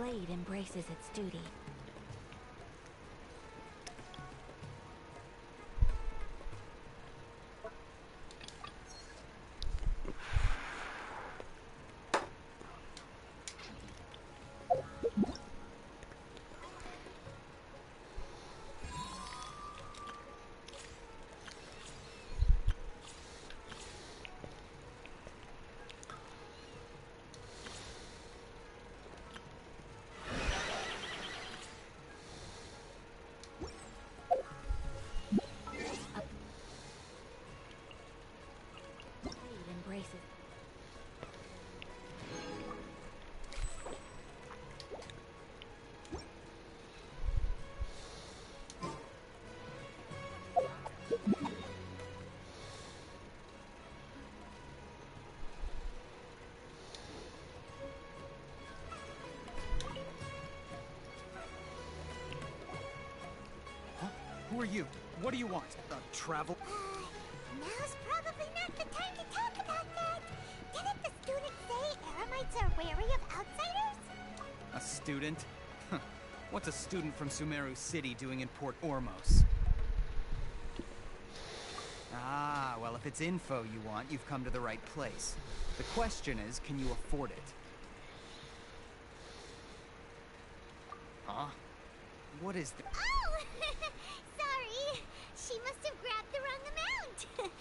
blade embraces its duty. Who are you? What do you want? Travel? Now's probably not the time to talk about that. Didn't the student say Eremites are wary of outsiders? A student? Huh. What's a student from Sumeru City doing in Port Ormos? Ah, well, if it's info you want, you've come to the right place. The question is, can you afford it? Huh? What is the— Oh! Sorry. She must have grabbed the wrong amount.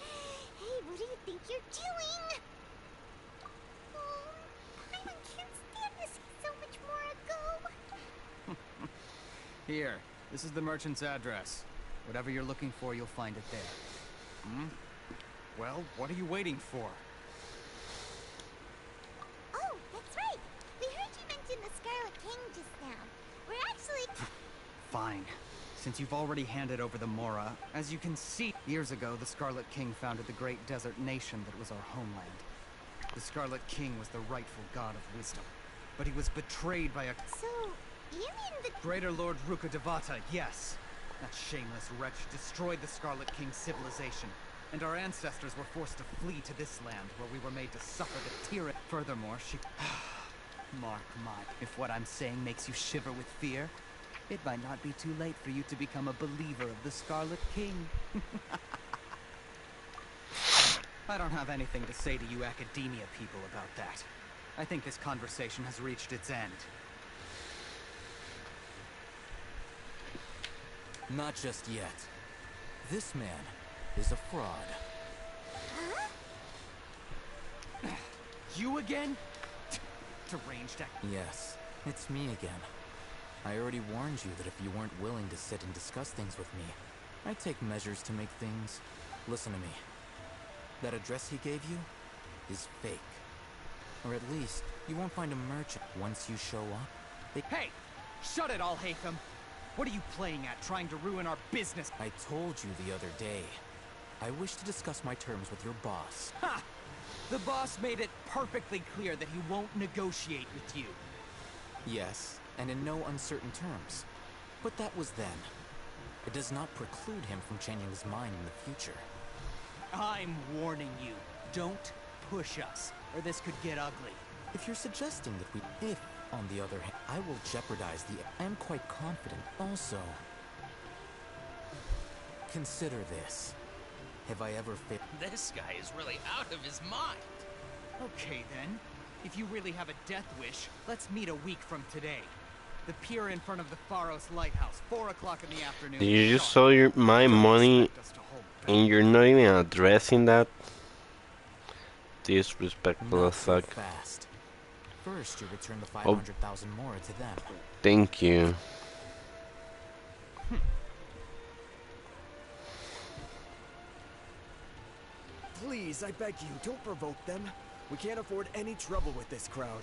Hey, what do you think you're doing? Oh, I can't stand to see so much more ago. Here, this is the merchant's address. Whatever you're looking for, you'll find it there. Hmm? Well, what are you waiting for? Oh, that's right. We heard you mention the Scarlet King just now. We're actually... Fine. Since you've already handed over the Mora, as you can see, years ago the Scarlet King founded the great desert nation that was our homeland. The Scarlet King was the rightful god of wisdom, but he was betrayed by a— So, you mean the... Greater Lord Rukkhadevata, yes. That shameless wretch destroyed the Scarlet King's civilization, and our ancestors were forced to flee to this land where we were made to suffer the tyranny. Furthermore, she... Mark my... If what I'm saying makes you shiver with fear, it might not be too late for you to become a believer of the Scarlet King. I don't have anything to say to you academia people about that. I think this conversation has reached its end. Not just yet. This man is a fraud. Huh? You again? Deranged act. Yes, it's me again. I already warned you that if you weren't willing to sit and discuss things with me, I'd take measures to make things... Listen to me. That address he gave you is fake. Or at least, you won't find a merchant. Once you show up, they... Hey! Shut it all, Hatham! What are you playing at, trying to ruin our business? I told you the other day. I wish to discuss my terms with your boss. Ha! The boss made it perfectly clear that he won't negotiate with you. Yes, and in no uncertain terms. But that was then. It does not preclude him from changing his mind in the future. I'm warning you. Don't push us, or this could get ugly. If you're suggesting that we... If, on the other hand, I will jeopardize the... I am quite confident. Also, consider this. Have I ever failed? This guy is really out of his mind. Okay then. If you really have a death wish, let's meet a week from today. The pier in front of the Pharos Lighthouse, 4 o'clock in the afternoon. You just saw my money and you're not even addressing that? Disrespectful as fuck. Fast. First, you return the 500,000 more to them. Thank you. Please, I beg you, don't provoke them. We can't afford any trouble with this crowd.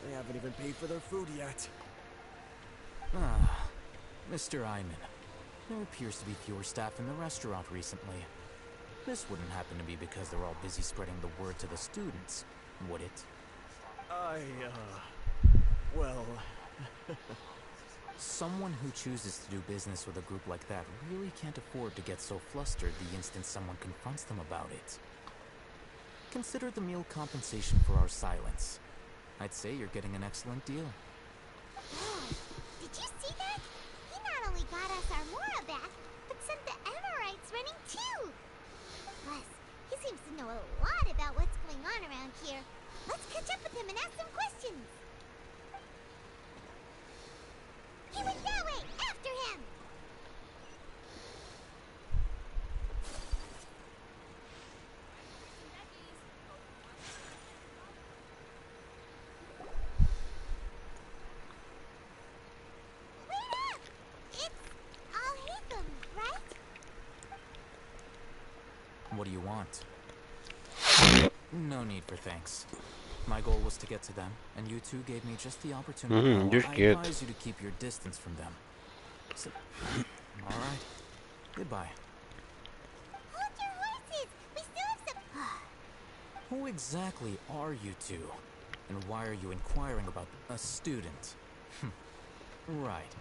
They haven't even paid for their food yet. Ah, Mr. Iman. There appears to be fewer staff in the restaurant recently. This wouldn't happen to be because they're all busy spreading the word to the students, would it? Well... Someone who chooses to do business with a group like that really can't afford to get so flustered the instant someone confronts them about it. Consider the meal compensation for our silence. I'd say you're getting an excellent deal. around here. Let's catch up with him and ask some questions. He went that way! After him! Wait up! It's Al-Haytham, right? What do you want? No need for thanks. My goal was to get to them, and you two gave me just the opportunity. You're I scared. advise you to keep your distance from them. So, all right. Goodbye. Hold your horses! We still have some... Who exactly are you two? And why are you inquiring about a student? Right.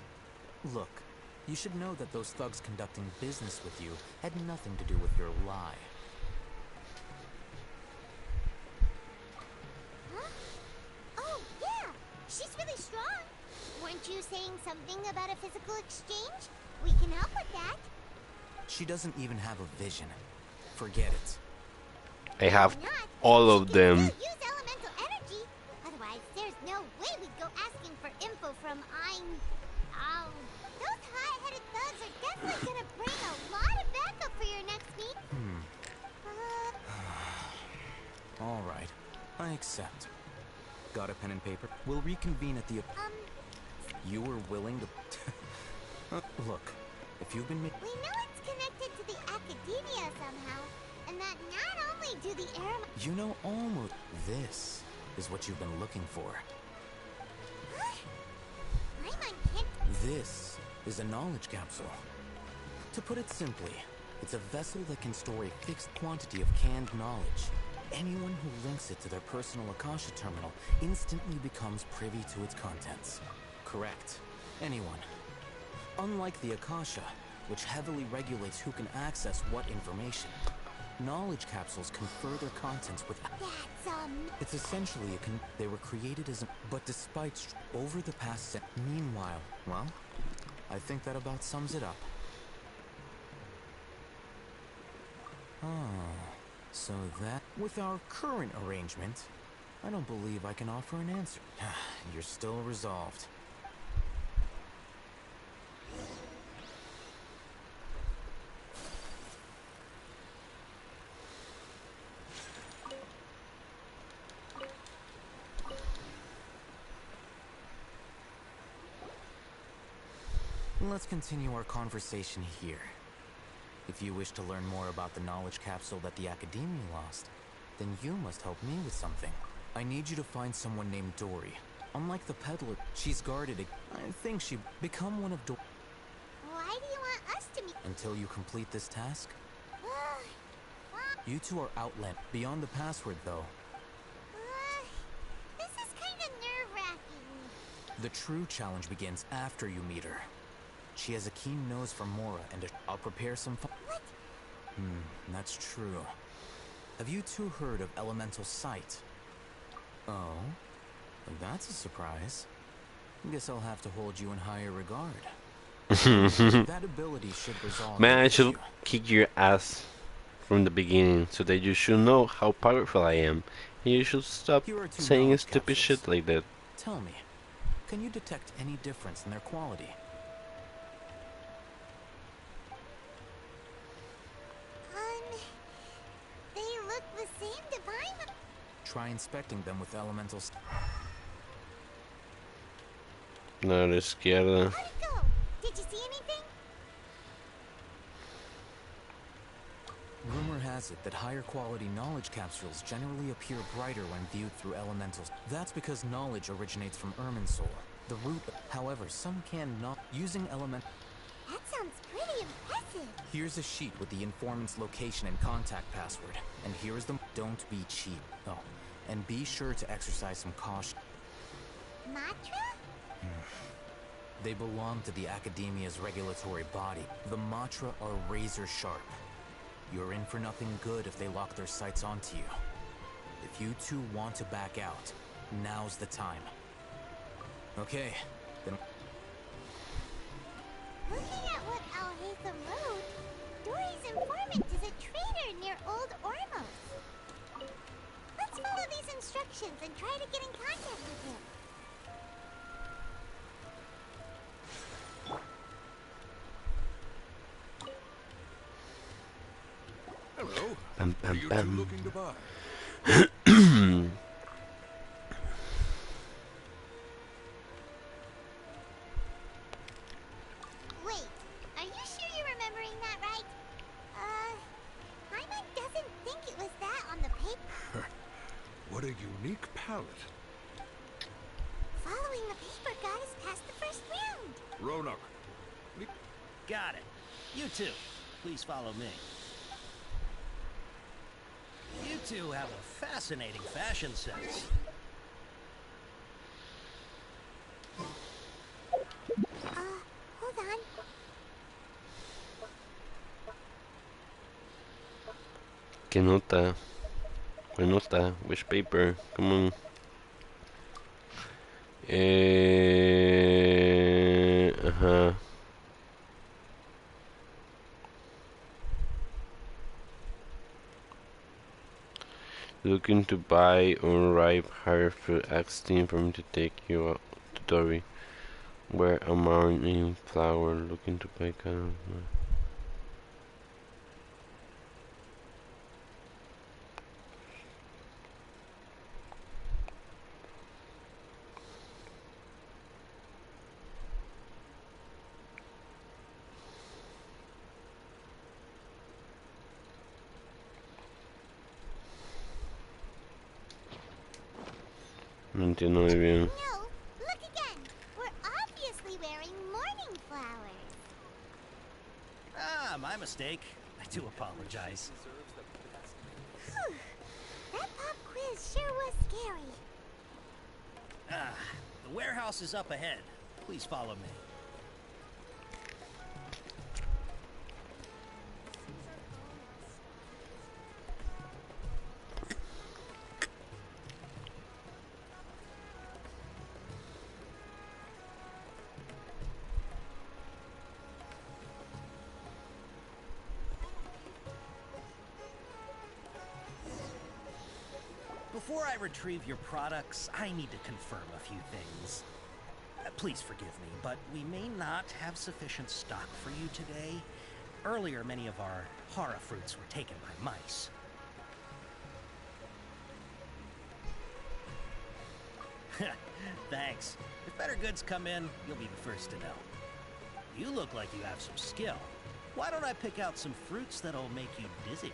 Look, you should know that those thugs conducting business with you had nothing to do with your lie. Huh? Oh, yeah! She's really strong! Weren't you saying something about a physical exchange? We can help with that. She doesn't even have a vision. Forget it. I have Why not? all She of can them. still use elemental energy. Otherwise, there's no way we'd go asking for info from Oh, those hot-headed thugs are definitely gonna bring a lot of backup for your next meet. All right. I accept. Got a pen and paper? We'll reconvene at the... You were willing to... Look, if you've been... We know it's connected to the academia somehow, and that not only do the air... You know almost... This is what you've been looking for. Paimon can't... This is a knowledge capsule. To put it simply, it's a vessel that can store a fixed quantity of canned knowledge. Anyone who links it to their personal Akasha terminal instantly becomes privy to its contents. Correct. Anyone. Unlike the Akasha, which heavily regulates who can access what information, knowledge capsules confer their contents with... That's, It's essentially a they were created as a... But despite... Over the past... Meanwhile, well, I think that about sums it up. So that... With our current arrangement, I don't believe I can offer an answer. You're still resolved. Let's continue our conversation here. If you wish to learn more about the knowledge capsule that the Academia lost, then you must help me with something. I need you to find someone named Dory. Unlike the peddler, she's guarded. I think she become one of Dory. Why do you want us to meet? Until you complete this task, Well, you two are outland. Beyond the password, though. this is kind of nerve-wracking. The true challenge begins after you meet her. She has a keen nose for Mora, and I'll prepare some What? That's true. Have you two heard of elemental sight? Oh? That's a surprise. Guess I'll have to hold you in higher regard. That ability should resolve... Man, I the should issue. kick your ass from the beginning so that you should know how powerful I am. And you should stop Here are two saying knowledge stupid capsules. shit like that. Tell me, can you detect any difference in their quality? They look the same to Paimon. Try inspecting them with elemental... No, la izquierda. How'd it go? Did you see anything? Rumor has it that higher quality knowledge capsules generally appear brighter when viewed through elementals. That's because knowledge originates from Irminsul, the root. However, some can not. Using element... That sounds pretty impressive. Here's a sheet with the informant's location and contact password. And here's the... Don't be cheap. Oh, and be sure to exercise some caution. Matra? They belong to the Academia's regulatory body. The Matra are razor sharp. You're in for nothing good if they lock their sights onto you. If you two want to back out, now's the time. Okay, then... Looking at what Al-Haytham wrote, Dory's informant is a traitor near Old Ormos. Let's follow these Bam, What are bam, you two bam. looking to buy? Wait, are you sure you're remembering that right? Hyman doesn't think it was that on the paper. What a unique palette. Following the paper got us past the first round. Roanoke. Got it. You two, please follow me. You two have a fascinating fashion sense. Hold on. ¿Qué nota? ¿Qué nota? Which paper? Come on. Ajá. Looking to buy unripe higher fruit. Ask team for me to take you out to Dory. Where a morning flower. Looking to buy kind of. No entiendo muy bien. No, look again. We're obviously wearing morning flowers. Ah, my mistake. I do apologize. Whew. That pop quiz sure was scary. Ah, the warehouse is up ahead. Please follow me. Before I retrieve your products, I need to confirm a few things. Please forgive me, but we may not have sufficient stock for you today. Earlier, many of our hara fruits were taken by mice. Thanks. If better goods come in, you'll be the first to know. You look like you have some skill. Why don't I pick out some fruits that'll make you dizzy?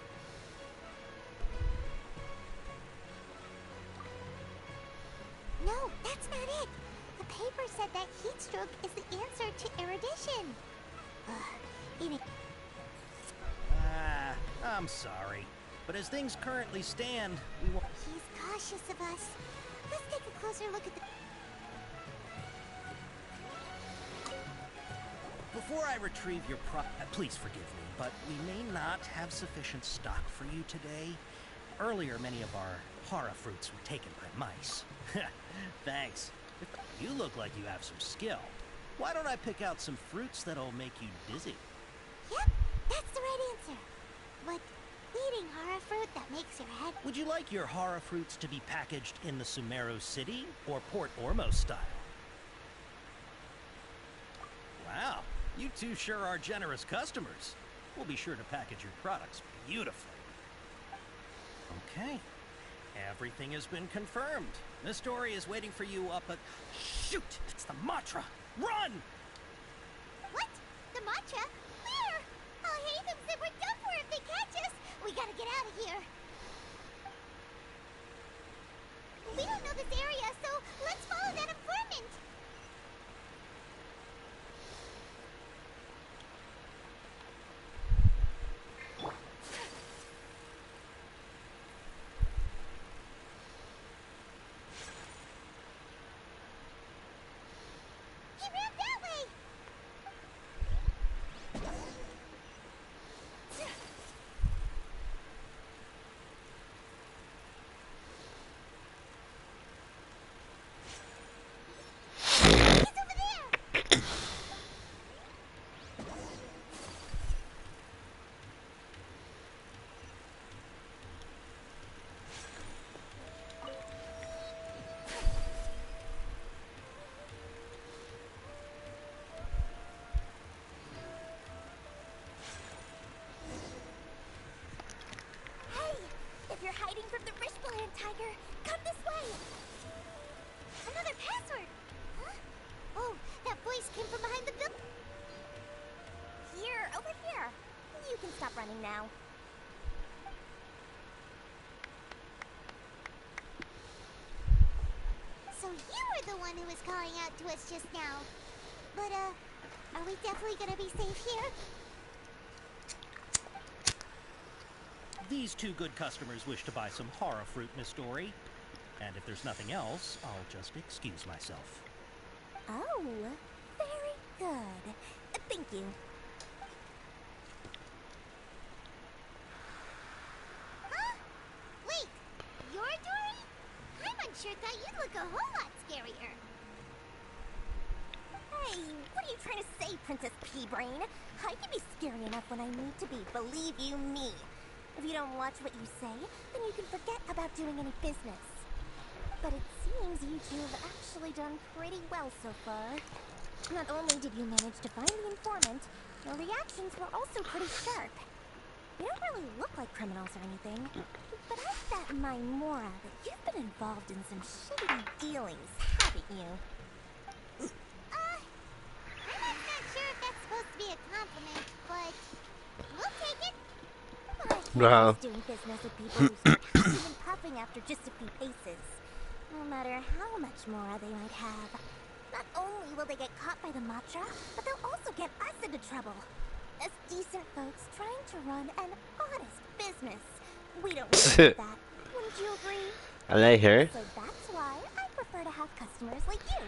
No, that's not it. The paper said that heat stroke is the answer to erudition. Ah, I'm sorry. But as things currently stand, we won't... He's cautious of us. Let's take a closer look at the... Before I retrieve your please forgive me, but we may not have sufficient stock for you today. Earlier, many of our hara fruits were taken by mice. Thanks. You look like you have some skill. Why don't I pick out some fruits that'll make you dizzy? Yep, that's the right answer. But eating hara fruit that makes your head... Would you like your hara fruits to be packaged in the Sumeru City or Port Ormos style? Wow, you two sure are generous customers. We'll be sure to package your products beautifully. Okay. Everything has been confirmed. Miss Dory is waiting for you up at... Shoot! It's the Matra! Run! What? The matcha? Where? I'll hate them said we're done for if they catch us. We gotta get out of here. We don't know this area, so let's follow that informant. He ran that way! happening now. So you were the one who was calling out to us just now. But, are we definitely gonna be safe here? These two good customers wish to buy some horror fruit, Miss Dory. And if there's nothing else, I'll just excuse myself. Oh, very good. Thank you. Huh? Wait, you're Dory? I'm unsure thought you'd look a whole lot scarier. Hey, what are you trying to say, Princess Pea-Brain? I can be scary enough when I need to be, believe you me. If you don't watch what you say, then you can forget about doing any business. But it seems you two have actually done pretty well so far. Not only did you manage to find the informant, your reactions were also pretty sharp. You don't really look like criminals or anything, but I've got in my Mora that you've been involved in some shady dealings, haven't you? I'm not sure if that's supposed to be a compliment, but we'll take it. Wow. Doing business with people who start huffing and puffing after just a few paces. No matter how much Mora they might have. Not only will they get caught by the Matra, but they'll also get us into trouble. As decent folks trying to run an honest business. We don't need that. Wouldn't you agree? I like her. So that's why I prefer to have customers like you.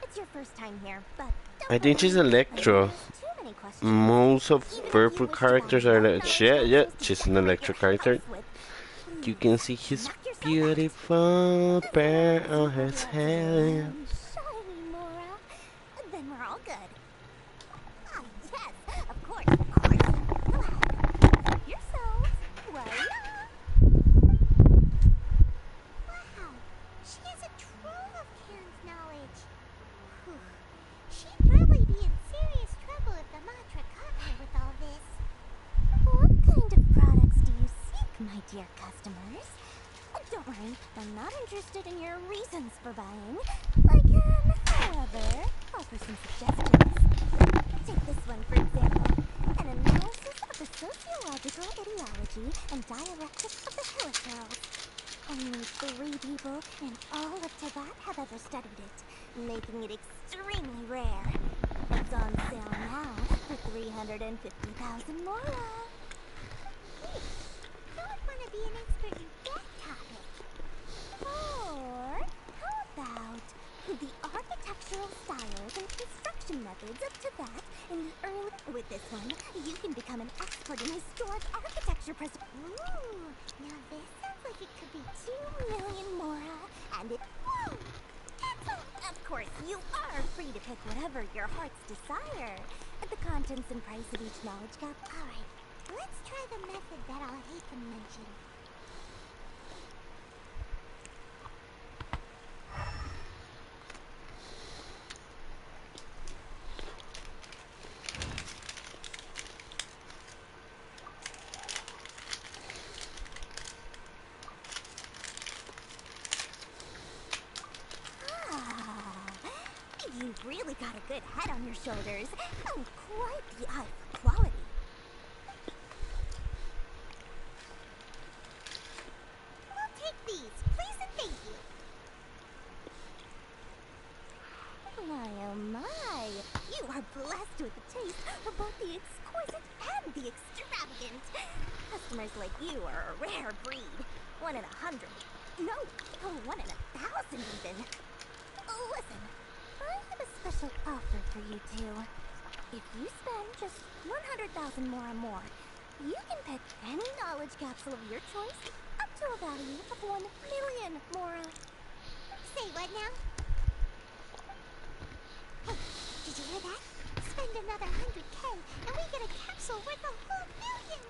It's your first time here, but don't I think she's worry. Electro. I know there's too many questions. Most of Even if purple you wish to characters buy are one like knowledge shit. Yeah, capsules to she's an decorate Electro your character. house with, You please can see his knock yourself out. beautiful As pair long as you on hold his it out to your head. own shiny Mora, then we're all good. Ah, yes, of course, of course. Go ahead. Help yourselves. Why not? Wow, she has a trove of Ken's knowledge. Whew. She'd probably be in serious trouble if the Matra caught her with all this. What kind of products do you seek, my dear customers? Don't worry, I'm not interested in your reasons for buying. I can, however, offer some suggestions. Take this one, for example. An analysis of the sociological ideology and dialectics of the Hilichurls. Only 3 people in all of Teyvat have ever studied it, making it extremely rare. It's on sale now for 350,000 Mora. Who would want to be an expert in that topic? Or how about the architectural styles and construction methods of Teyvat in the early... With this one, you can become an expert in historic architecture. Ooh, now this sounds like it could be 2 million Mora, and it... Whoa! Of course, you are free to pick whatever your heart's desire. The contents and price of each knowledge gap. Alright, let's try the method that I'll hate to mention. You've really got a good head on your shoulders, and quite the eye for quality. We'll take these, please and thank you. My oh my, you are blessed with a taste for both the exquisite and the extravagant. Customers like you are a rare breed. 1 in 100. No, 1 in 1,000 even. Listen. I have a special offer for you two. If you spend just 100,000 more, you can pick any knowledge capsule of your choice up to a value of 1 million Mora. Say what now? Hey, did you hear that? Spend another 100K and we get a capsule worth a whole million!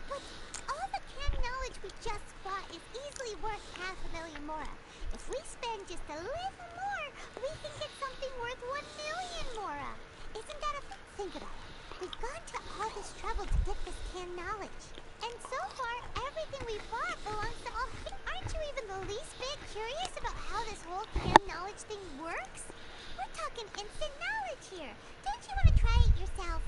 But all the canned knowledge we just bought is easily worth 500,000 Mora. If we spend just a little more, we can get something worth 1 million Mora. Isn't that a... Think about it. We've gone to all this trouble to get this canned knowledge. And so far, everything we bought belongs to all... Aren't you even the least bit curious about how this whole canned knowledge thing works? We're talking like an instant knowledge here. Don't you want to try it yourself?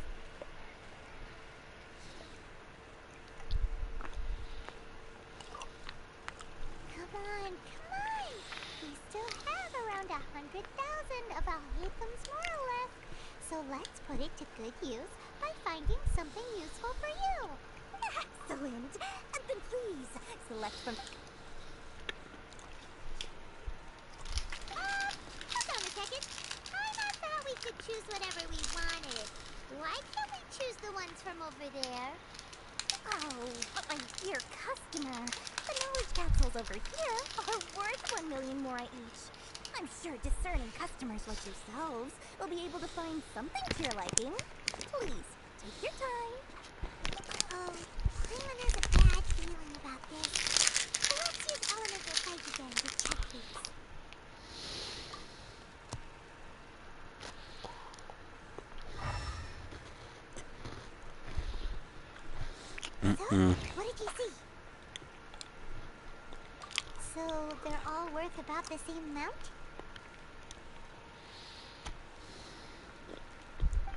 Come on, come on. We still have around 100,000 of Al-Haytham's moral left. So let's put it to good use by finding something useful for you. Excellent. Then please, select from... Hold on a second. I thought we could choose whatever we wanted. Why can't we choose the ones from over there? Oh, but my dear customer, the knowledge capsules over here are worth 1 million more each. I'm sure discerning customers like yourselves will be able to find something to your liking. Please, take your time. Oh, Cleveland has a bad feeling about this. Let's use elemental sight again to check these. So, what did you see? So, they're all worth about the same amount?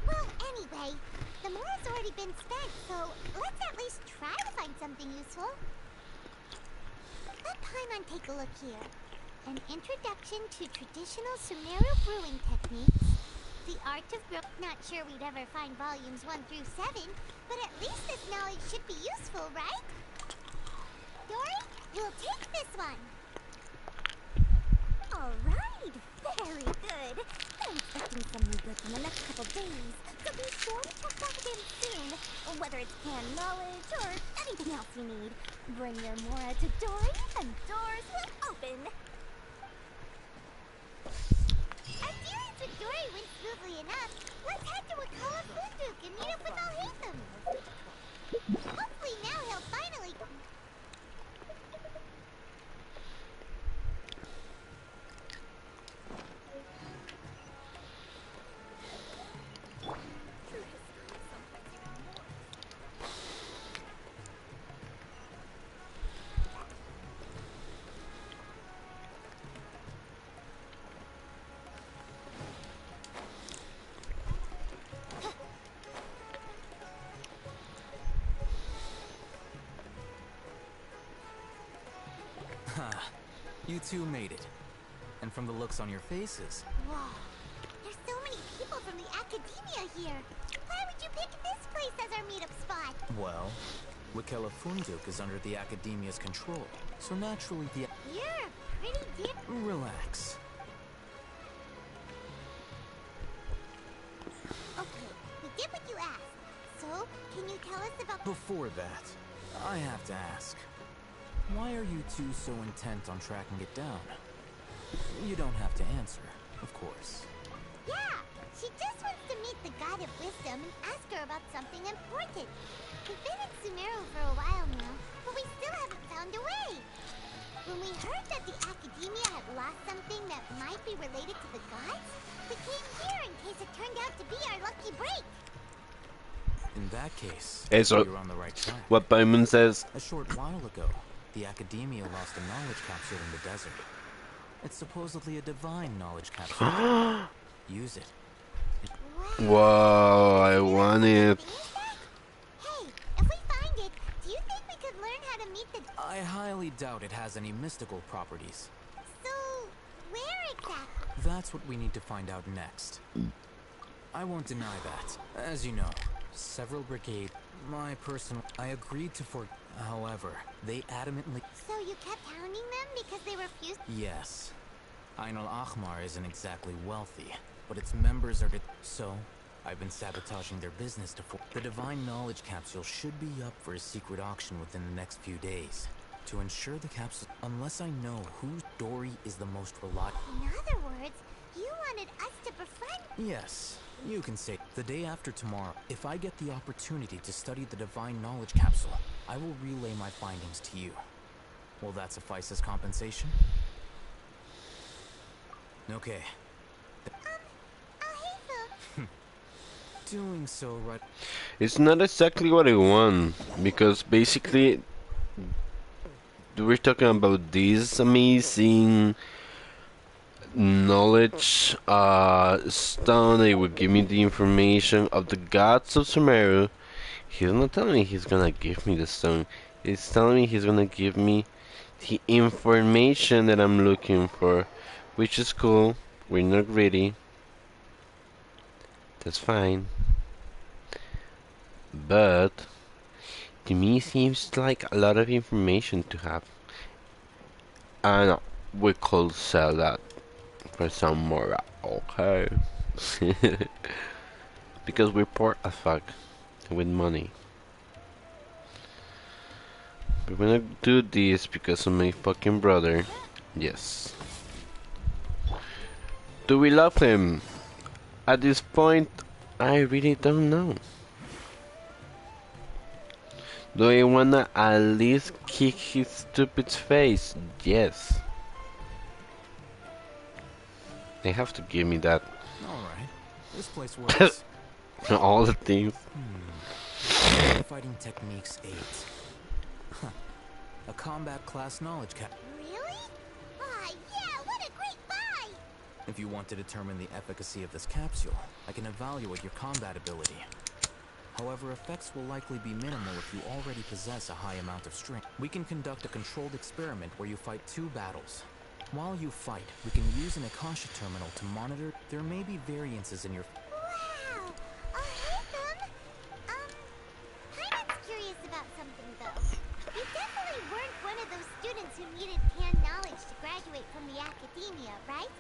Well, anyway, the more has already been spent, so let's at least try to find something useful. Let Paimon take a look here. An introduction to traditional Sumeru brewing techniques. The art of brew. Not sure we'd ever find volumes 1 through 7, but at least this knowledge should be useful, right? Dory, you'll take this one. All right, very good. I'm expecting some new goods in the next couple days, so be sure to check back again soon. Whether it's canned knowledge or anything else you need, bring your Mora to Dory, and doors will open. Our dealings with Dory went smoothly enough. Let's head to Wakala Funduk and meet up with Al-Haytham. Hopefully now he'll finally... You two made it. And from the looks on your faces... Whoa. There's so many people from the academia here. Why would you pick this place as our meetup spot? Well, Wakela Funduk is under the academia's control, so naturally the... You're pretty deep. Relax. Okay, we did what you asked. So, can you tell us about... Before that, I have to ask. Why are you two so intent on tracking it down? You don't have to answer, of course. Yeah, she just wants to meet the God of Wisdom and ask her about something important. We've been in Sumeru for a while now, but we still haven't found a way. When we heard that the academia had lost something that might be related to the gods, we came here in case it turned out to be our lucky break. In that case, So you're on the right track. what Paimon says. A short while ago, the academia lost a knowledge capsule in the desert. It's supposedly a divine knowledge capsule. Use it. Whoa, I want it. Hey, if we find it, do you think we could learn how to meet the... I highly doubt it has any mystical properties. So, where exactly? That's what we need to find out next. I won't deny that. As you know, several brigades, my personal... I agreed to However, they adamantly... So you kept hounding them because they refused... Yes. Ain al-Ahmar isn't exactly wealthy, but its members are... So, I've been sabotaging their business to... The Divine Knowledge Capsule should be up for a secret auction within the next few days. To ensure the capsule... Unless I know whose Dory is the most reliable... In other words, you wanted us to befriend... Yes. You can say the day after tomorrow. If I get the opportunity to study the Divine Knowledge Capsule, I will relay my findings to you. Will that suffice as compensation? Okay. Al-Haytham. Doing so right... It's not exactly what I want, because basically we're talking about this amazing knowledge stone. It will give me the information of the gods of Sumeru. He's not telling me he's gonna give me the stone. He's telling me he's gonna give me the information that I'm looking for, which is cool. We're not greedy. That's fine. But to me seems like a lot of information to have. And we could sell that for some more. Okay. Because we're poor as fuck with money. We're gonna do this because of my fucking brother. Yes. Do we love him? At this point, I really don't know. Do I wanna at least kick his stupid face? Yes. They have to give me that. Alright. This place works. All the things. Fighting techniques 8. Huh. A combat class knowledge cap. Really? Ah, yeah, what a great buy! If you want to determine the efficacy of this capsule, I can evaluate your combat ability. However, effects will likely be minimal if you already possess a high amount of strength. We can conduct a controlled experiment where you fight 2 battles. While you fight, we can use an Akasha terminal to monitor. There may be variances in your... Wow! Hey, Thumb! Hyman's curious about something, though. You definitely weren't one of those students who needed hand knowledge to graduate from the academia, right?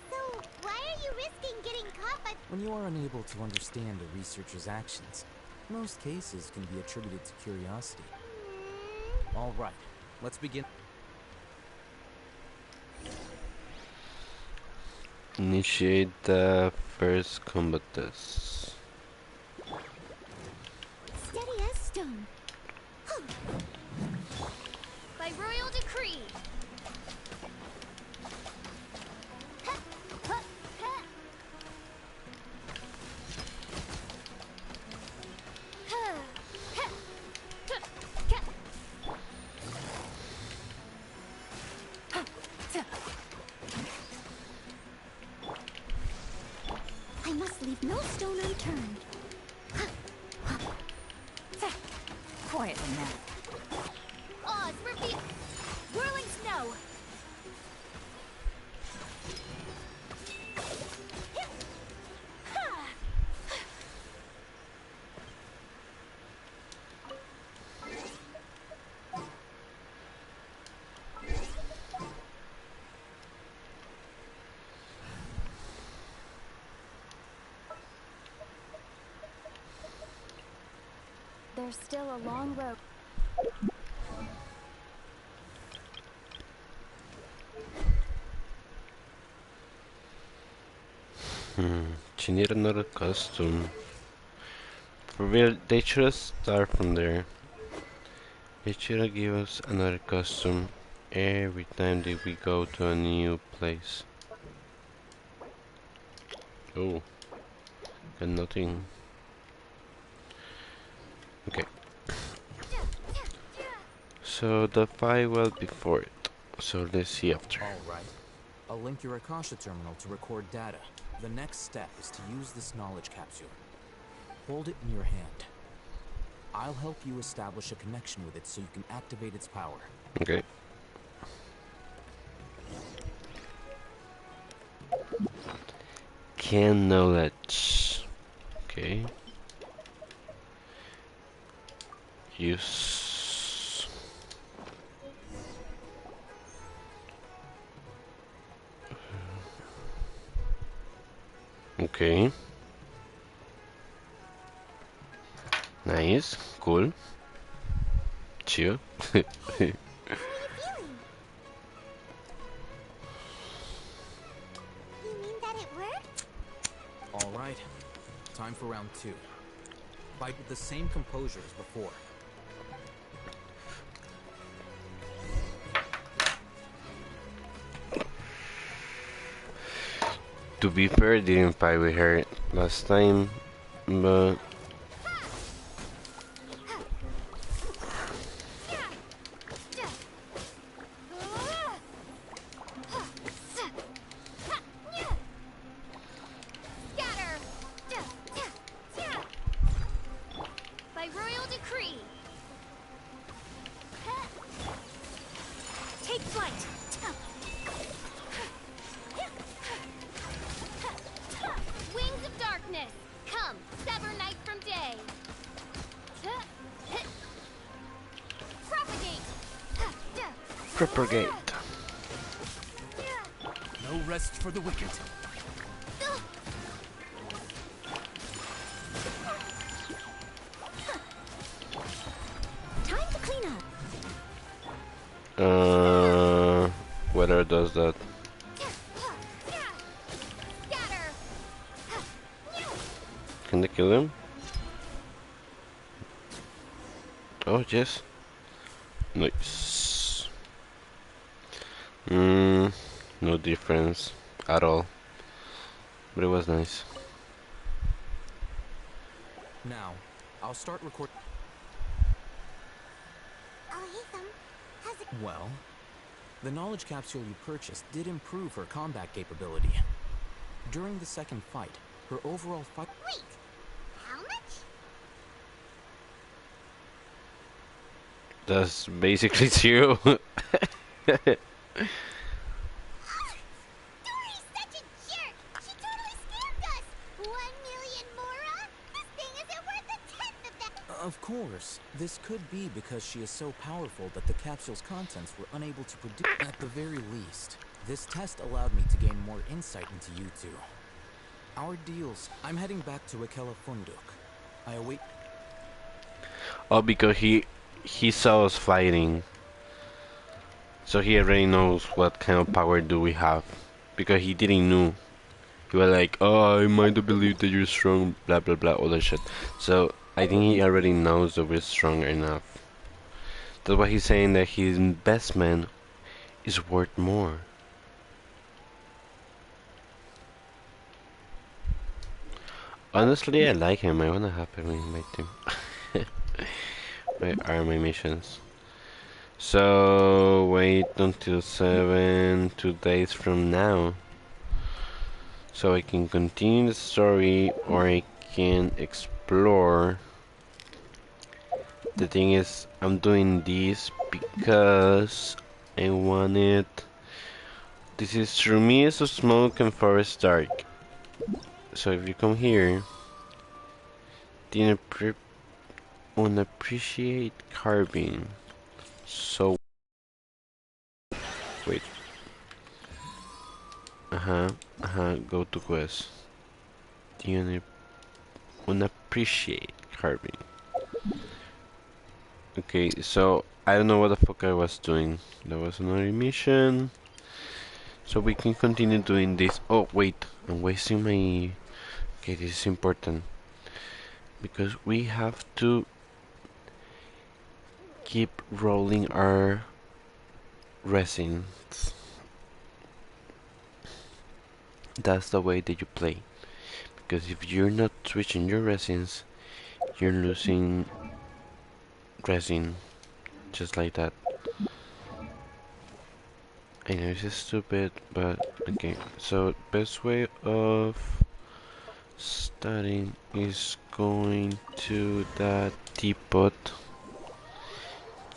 So, why are you risking getting caught by... When you are unable to understand a researcher's actions, most cases can be attributed to curiosity. Alright, let's begin. Initiate the first combat test. Steady as stone. By royal decree. I must leave no stone unturned. Quietly now. Oz, reveal! Whirling snow! There's still a long road. She need another costume. For real, they should have started from there. They should have given us another costume every time that we go to a new place. Oh, got nothing. Okay. So the fight was before it. So let's see after. Alright. I'll link your Akasha terminal to record data. The next step is to use this knowledge capsule. Hold it in your hand. I'll help you establish a connection with it so you can activate its power. Okay. Can knowledge. Okay. Use. Okay. Nice. Cool. Chill. How are you feeling? You mean that it worked? Alright. Time for round 2. Fight with the same composure as before. To be fair, I didn't fight with her last time, but Propagate. No rest for the wicked. Time to clean up. Weather does that. Scatter. Can they kill him? Oh, yes. Nice. No difference at all. But it was nice. Now, I'll start recording. Oh, hey, Thumb. How's it? Well, the knowledge capsule you purchased did improve her combat capability. During the second fight, her overall fight... Wait. How much? That's basically zero. Dory's such a jerk! She totally scammed us! 1 million mora? This thing isn't worth a tenth of that! Of course, this could be because she is so powerful that the capsule's contents were unable to predict. At the very least, this test allowed me to gain more insight into you two. Our deals... I'm heading back to Ikela Funduk. I await... Oh, because he saw us fighting. So he already knows what kind of power do we have. Because he didn't know. He was like, oh, I might have believed that you're strong, blah blah blah, all that shit. So I think he already knows that we're strong enough. That's why he's saying that his investment is worth more. Honestly, I like him. I wanna have him in my team. My army missions. So wait until 2 days from now, so I can continue the story or I can explore. The thing is, I'm doing this because I want it. This is through me is a smoke and forest dark. So if you come here, the unappreciate carving. So wait. Go to quest. The unappreciate carving. Okay, so I don't know what the fuck I was doing. There was another mission. So we can continue doing this. Oh wait, I'm wasting my... Okay, this is important. Because we have to keep rolling our resins. That's the way that you play. Because if you're not switching your resins, you're losing resin. Just like that. I know this is stupid, but okay. So best way of starting is going to that teapot.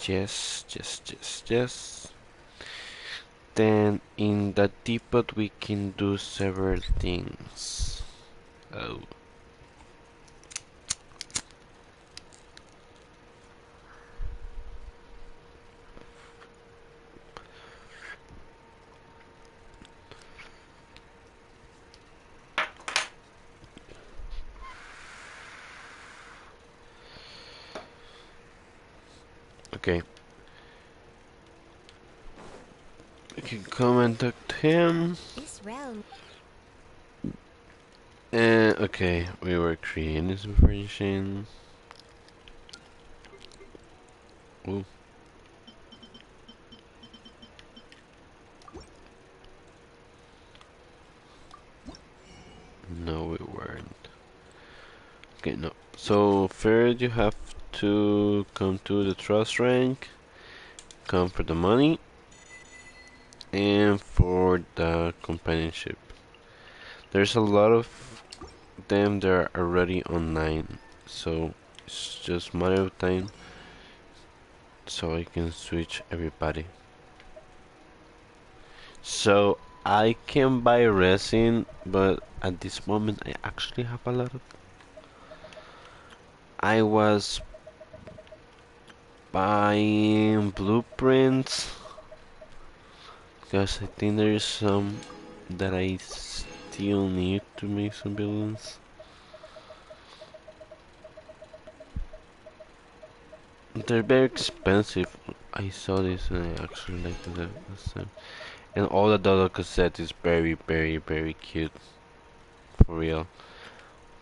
Yes. Then in the teapot we can do several things. Oh. Okay. We can contact him. This realm. Okay, we were creating this information. Ooh. No, we weren't. Okay, no. So first you have to come to the trust rank, come for the money, and for the companionship. There's a lot of them that are already online, so it's just a matter of time so I can switch everybody. So I can buy resin, but at this moment I actually have a lot of... I was buying blueprints because I think there's some that I still need to make some buildings. They're very expensive. I saw this and I actually like the design. And all the Dodo cassette is very, very, very cute. For real.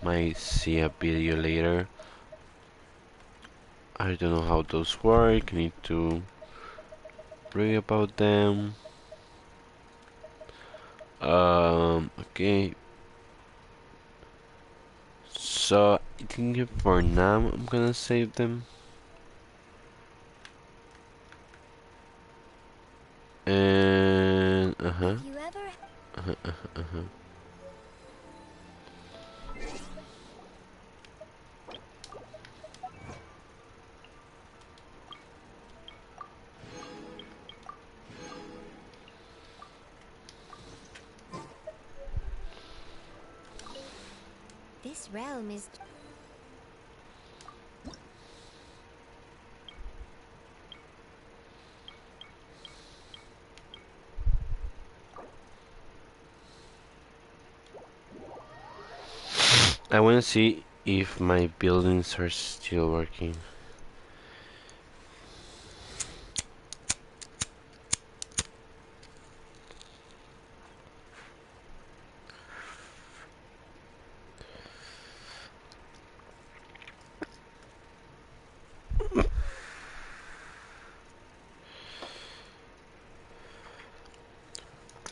Might see a video later. I don't know how those work. Need to read about them. Okay. So I think for now I'm gonna save them. And Have you ever? This realm is. I wanna see if my buildings are still working.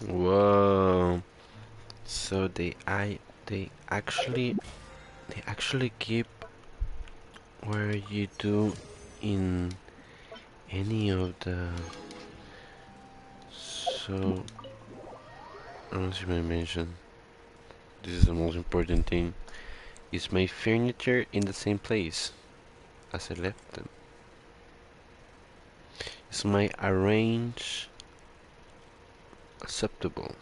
Whoa! So they actually keep where you do in any of the. So I don't see my mention. This is the most important thing. Is my furniture in the same place as I left them? Is my arrange acceptable?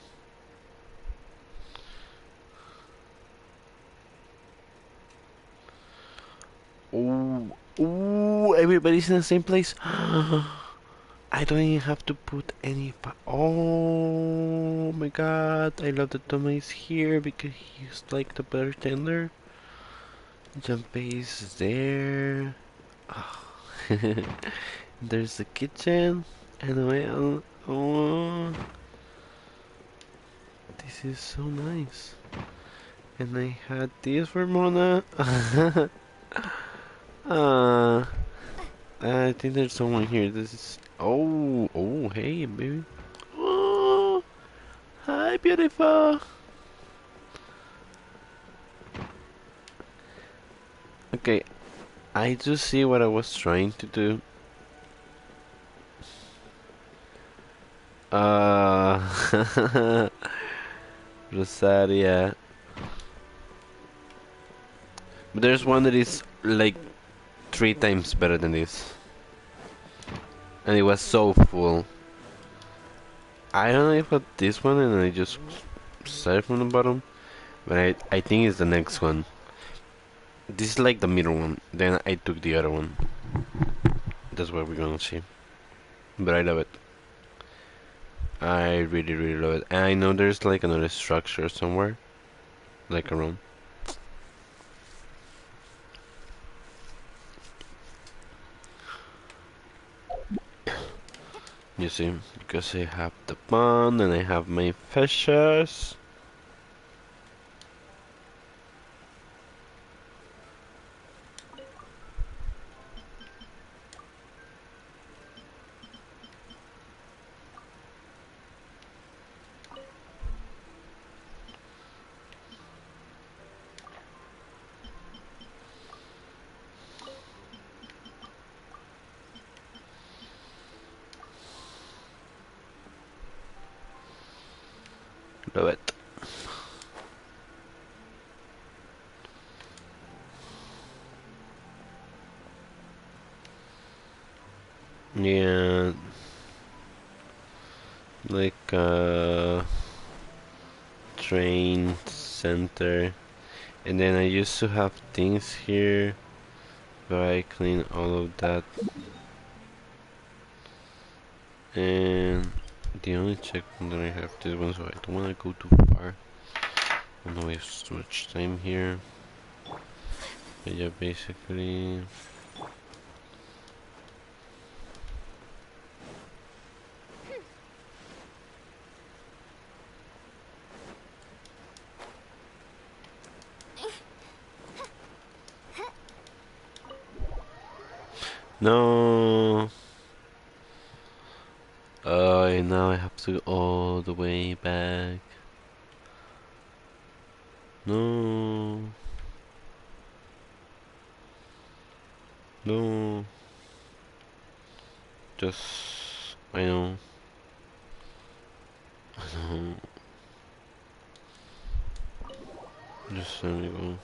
Oh, ooh, everybody's in the same place. I don't even have to put any. Oh my god, I love that Toma is here because he's like the bartender. Junpei is there. Oh. There's the kitchen. And well, oh, this is so nice. And I had this for Mona. I think there's someone here. This is. Oh, hey, baby. Oh, hi, beautiful. Okay, I just see what I was trying to do. Rosaria. But there's one that is like 3 times better than this. And it was so full. I don't know if I got this one and I just started from the bottom. But I think it's the next one. This is like the middle one. Then I took the other one. That's what we're gonna see. But I love it. I really, really love it. And I know there's like another structure somewhere. Like around. You see, because I have the pond and I have my fishes. Love it. Yeah, like train center, and then I used to have things here, but I clean all of that, and the only checkpoint that I have this one, so I don't want to go too far. I don't waste too much time here. But yeah, basically. No. And now I have to go all the way back. No. No. Just I know. I know. Just let me go.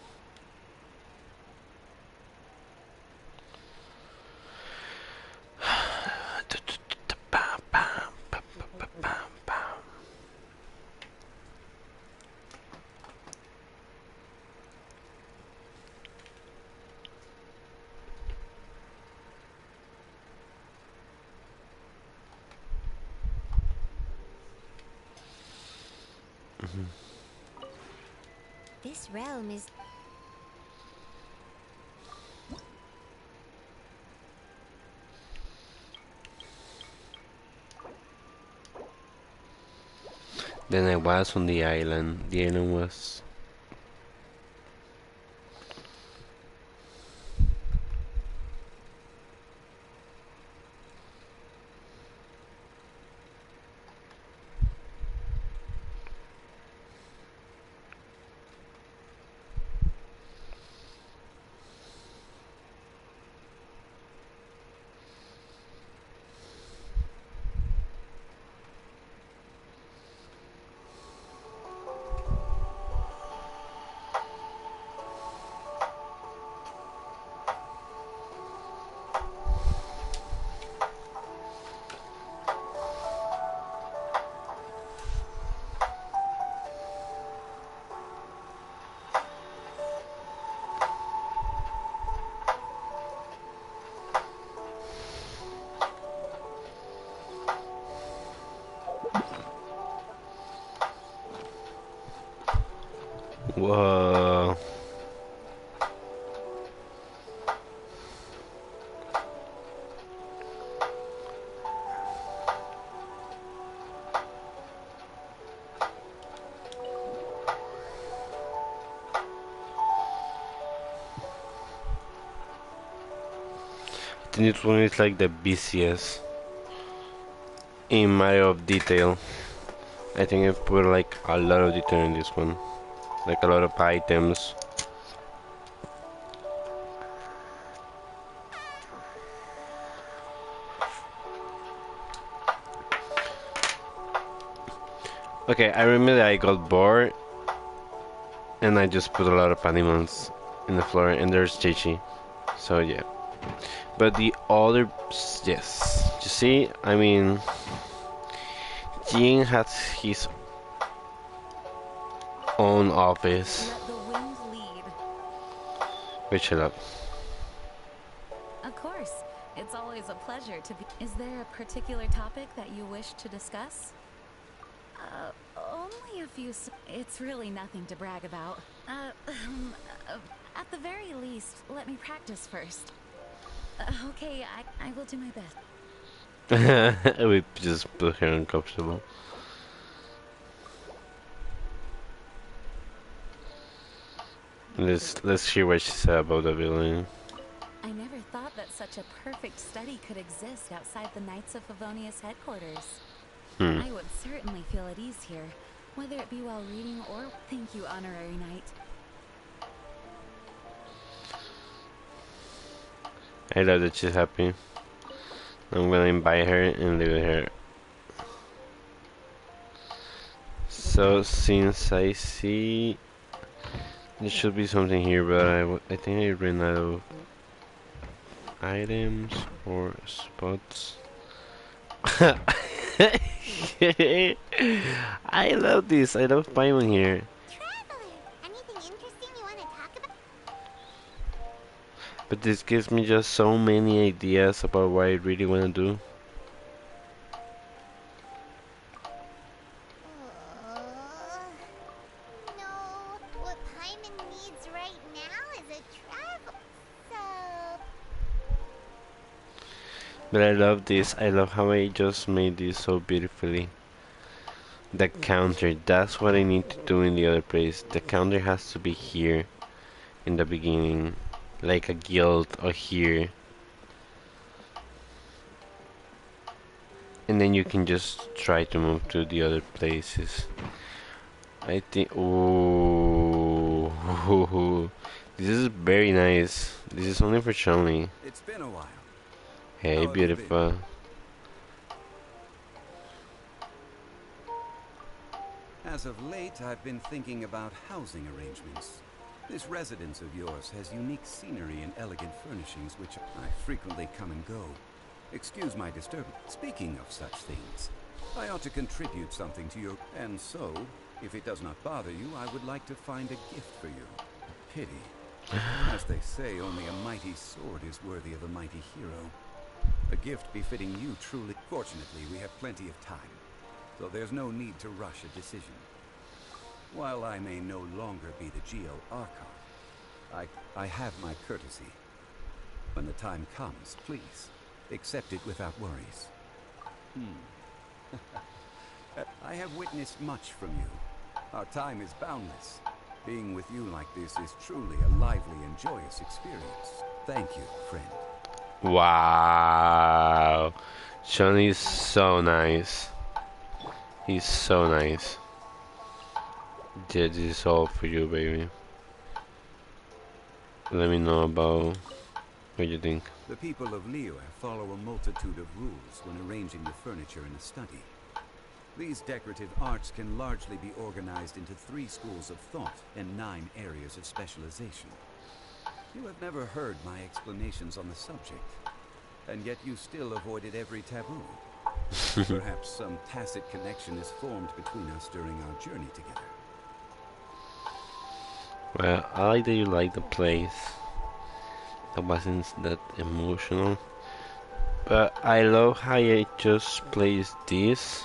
This realm is... Then I was on the island. The island was. Whoa. I think this one is like the busiest in matter of detail. I think I put like a lot of detail in this one. Like a lot of items. Okay, I remember that I got bored and I just put a lot of animals in the floor and there's Chichi. So yeah. But the other, yes. You see, I mean, Jin has his own office. Let the wind lead. Which I love. Of course. It's always a pleasure to be... Is there a particular topic that you wish to discuss? Only a few... It's really nothing to brag about. At the very least, let me practice first. Okay, I will do my best. We just put her uncomfortable. Let's hear what she said about the villain. I never thought that such a perfect study could exist outside the Knights of Favonius headquarters. I would certainly feel at ease here, whether it be while reading or... Thank you, Honorary Knight. I love that she's happy. I'm gonna invite her and live with her. So since I see there should be something here, but I think I ran out of items or spots. I love this. I love Paimon here. Traveler! Anything interesting you want to talk about? But this gives me just so many ideas about what I really want to do. Paimon needs right now is a travel. So But I love this. I love how I just made this so beautifully. The counter, that's what I need to do in the other place. The counter has to be here in the beginning, like a guild or here. And then you can just try to move to the other places. I think, oh, this is very nice. This is only for Chun-Li. It's been a while. Hey, How have you beautiful. As of late, I've been thinking about housing arrangements. This residence of yours has unique scenery and elegant furnishings which I frequently come and go. Excuse my disturbance. Speaking of such things, I ought to contribute something to your... And so, if it does not bother you, I would like to find a gift for you. A pity. As they say, only a mighty sword is worthy of a mighty hero. A gift befitting you truly. Fortunately, we have plenty of time, so there's no need to rush a decision. While I may no longer be the Geo Archon, I have my courtesy. When the time comes, please, accept it without worries. I have witnessed much from you. Our time is boundless. Being with you like this is truly a lively and joyous experience. Thank you, friend. Wow. Sean is so nice. He's so nice. Yeah, this is all for you, baby. Let me know about what you think. The people of Liyue follow a multitude of rules when arranging the furniture in a study. These decorative arts can largely be organized into 3 schools of thought and 9 areas of specialization. You have never heard my explanations on the subject, and yet you still avoided every taboo. Perhaps some tacit connection is formed between us during our journey together. Well, I like that you like the place. That wasn't that emotional. But I love how I just placed this.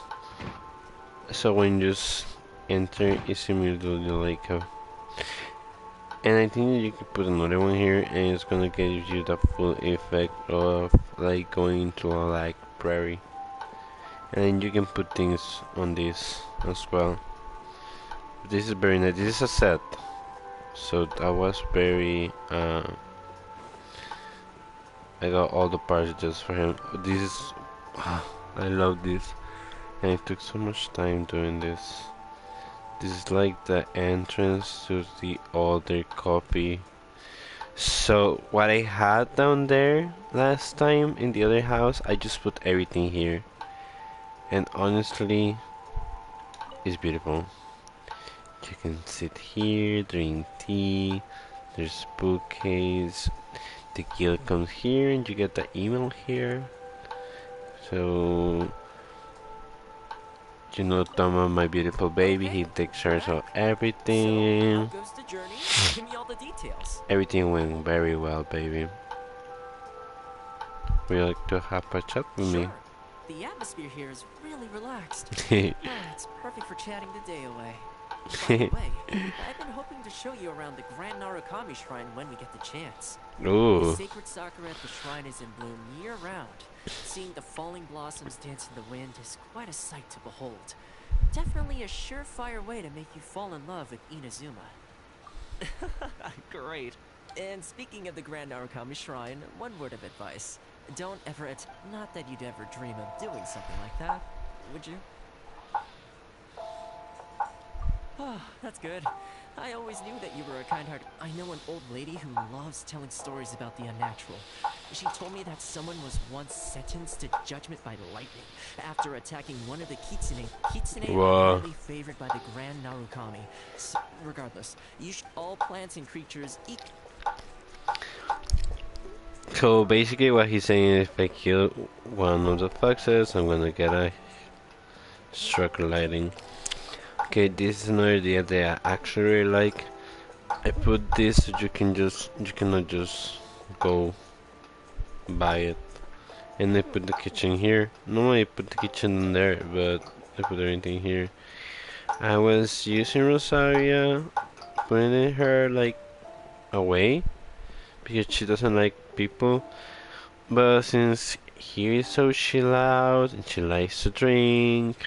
So when you just enter, it's immediately like a... And I think that you could put another one here and it's gonna give you the full effect of like going into a like prairie. And then you can put things on this as well. This is very nice. This is a set. So that was very I got all the parts just for him. This is I love this. And it took so much time doing this. This is like the entrance to the older coffee. So what I had down there last time in the other house, I just put everything here. And honestly, it's beautiful. You can sit here, drink tea, there's bookcase, the guild comes here and you get the email here. So, you know, Toma, my beautiful baby, he takes charge of everything. So, how goes the journey? Give me all the details. Everything went very well, baby. Would you like to have a chat with me? The atmosphere here is really relaxed. It's perfect for chatting the day away. By the way, I've been hoping to show you around the Grand Narukami Shrine when we get the chance. Ooh. The sacred sakura at the shrine is in bloom year-round. Seeing the falling blossoms dance in the wind is quite a sight to behold. Definitely a surefire way to make you fall in love with Inazuma. Great. And speaking of the Grand Narukami Shrine, one word of advice. Don't ever not that you'd ever dream of doing something like that, would you? Oh, that's good. I always knew that you were a kind-hearted... I know an old lady who loves telling stories about the unnatural. She told me that someone was once sentenced to judgment by lightning after attacking one of the kitsune. Kitsune are highly favored by the Grand Narukami. So, regardless, all plants and creatures eat... So basically what he's saying is if I kill one of the foxes, I'm gonna get a struck lighting. Okay, this is another idea that I actually really like. I put this so you cannot just go buy it. And I put the kitchen here. Normally I put the kitchen in there, but I put everything here. I was using Rosaria putting her like away because she doesn't like people. But since he is so chill out and she likes to drink,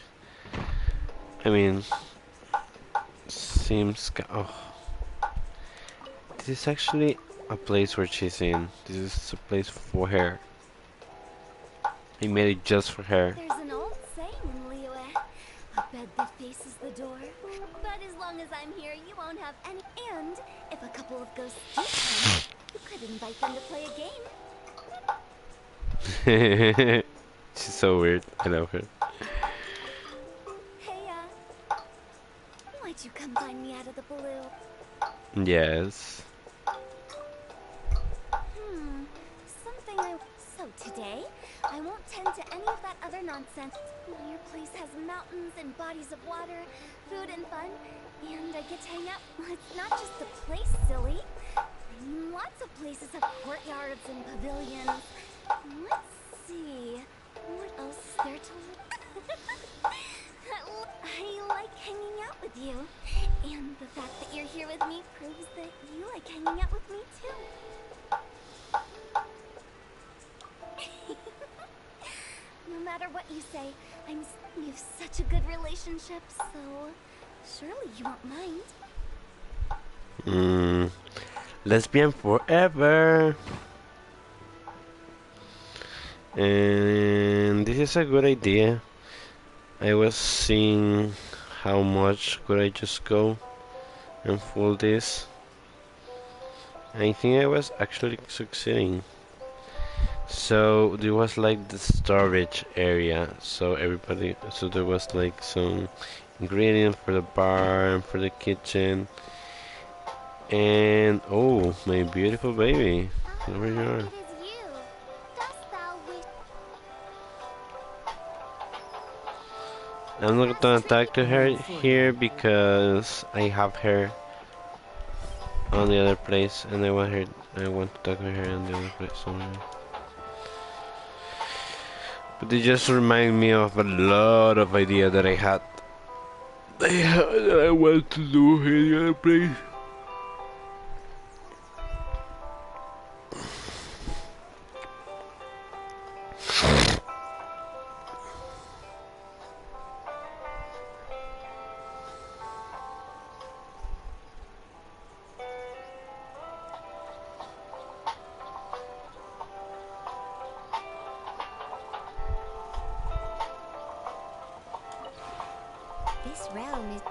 I mean, seems. Oh, this is actually a place where she's in. This is a place for her. He made it just for her. There's an old saying in Liyue. A bed that faces the door. But as long as I'm here, you won't have any. And if a couple of ghosts do come, you could invite them to play a game. She's so weird. I love her. Hey, why'd you come find me out of the blue? Yes. So today, I won't tend to any of that other nonsense. Your place has mountains and bodies of water, food and fun, and I get to hang out. Well, it's not just a place, silly. I mean, lots of places have courtyards and pavilions. Let's see, what else is there to I like hanging out with you. And the fact that you're here with me proves that you like hanging out with me too. No matter what you say, we have such a good relationship, so surely you won't mind. Lesbian forever. And this is a good idea. I was seeing how much could I just go and fool this. I think I was actually succeeding. So there was like the storage area, so there was like some ingredients for the bar and for the kitchen. And oh, my beautiful baby, over here. It is you. Dost thou wish? I'm not gonna talk to her here because I have her on the other place, and I want to talk to her on the other place somewhere. But it just reminded me of a lot of ideas that I had. That I want to do in the other place. This realm is...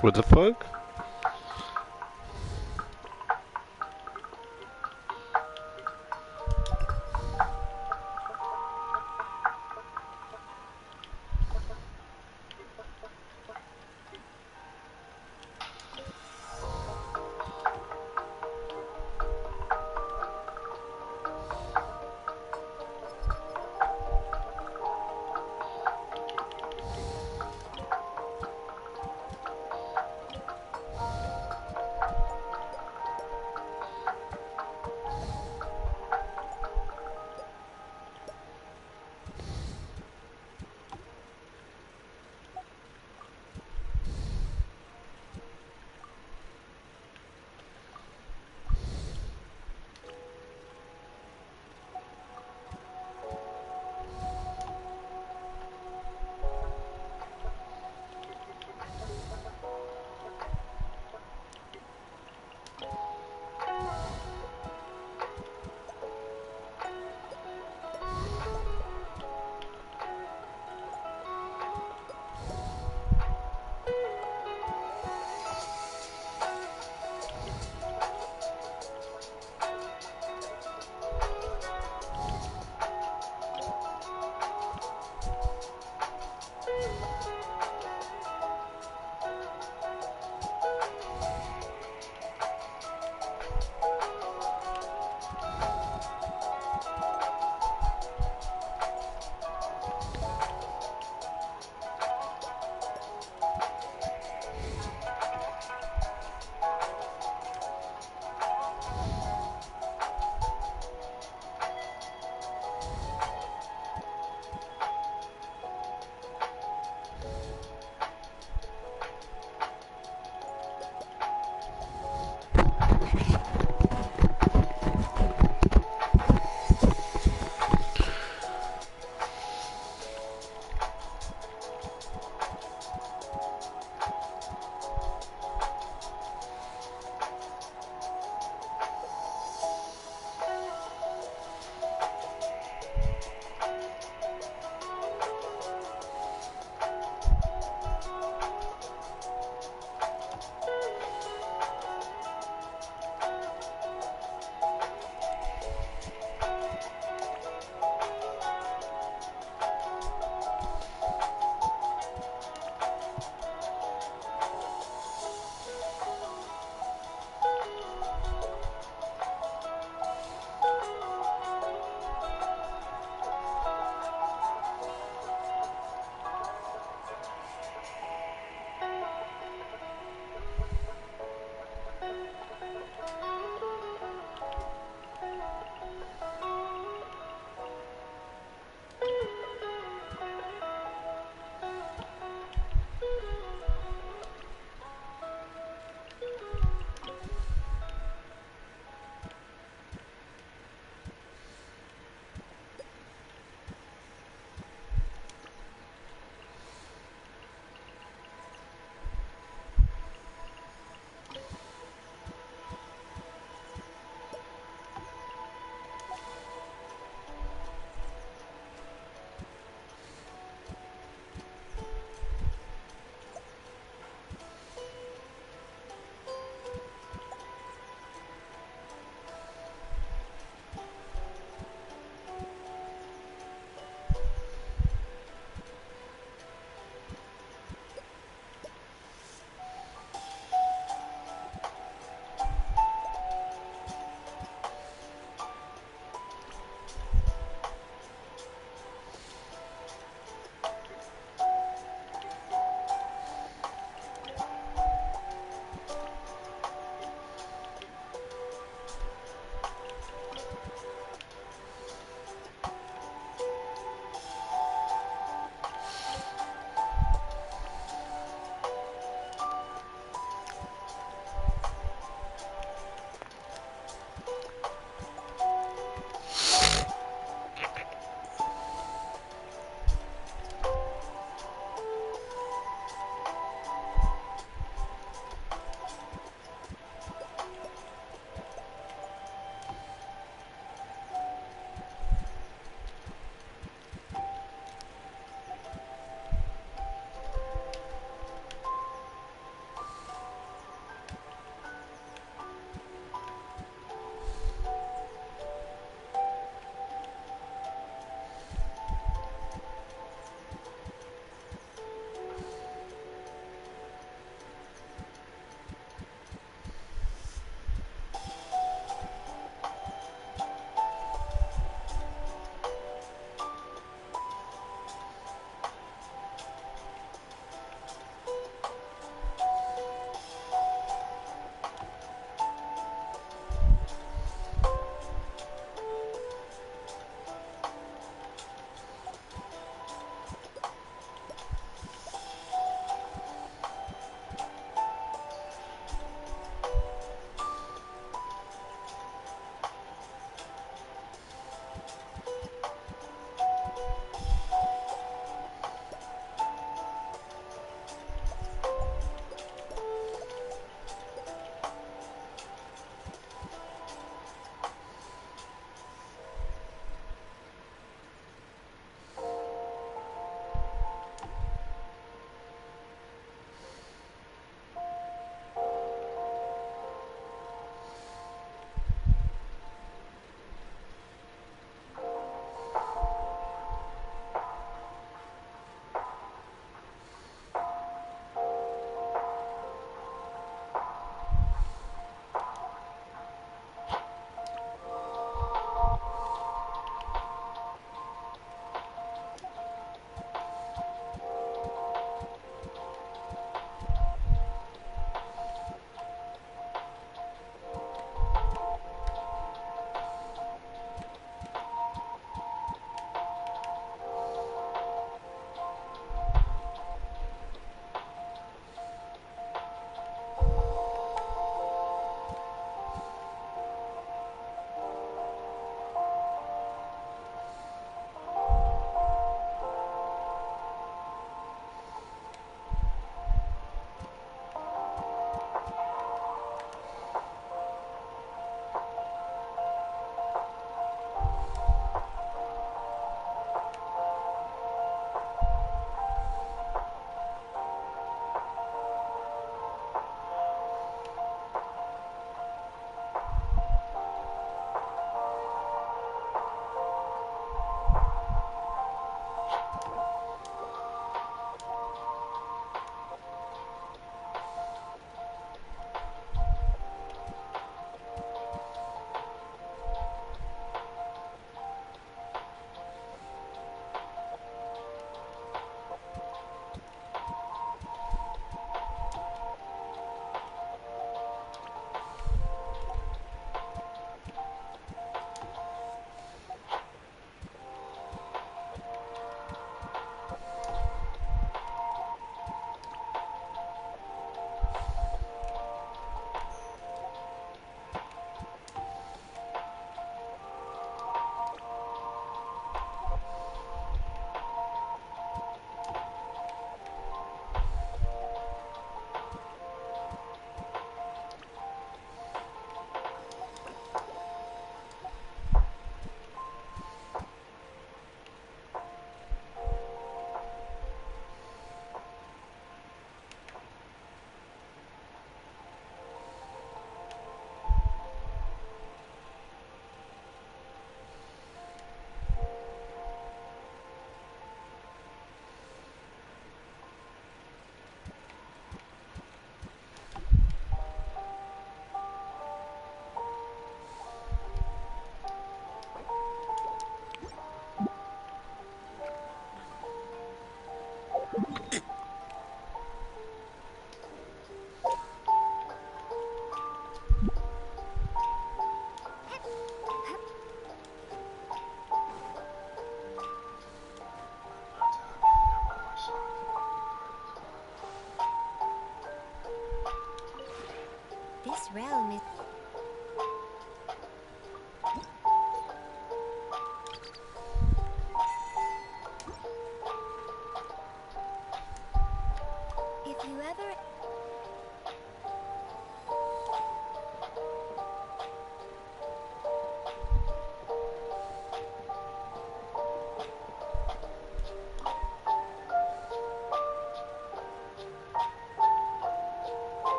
What the fuck?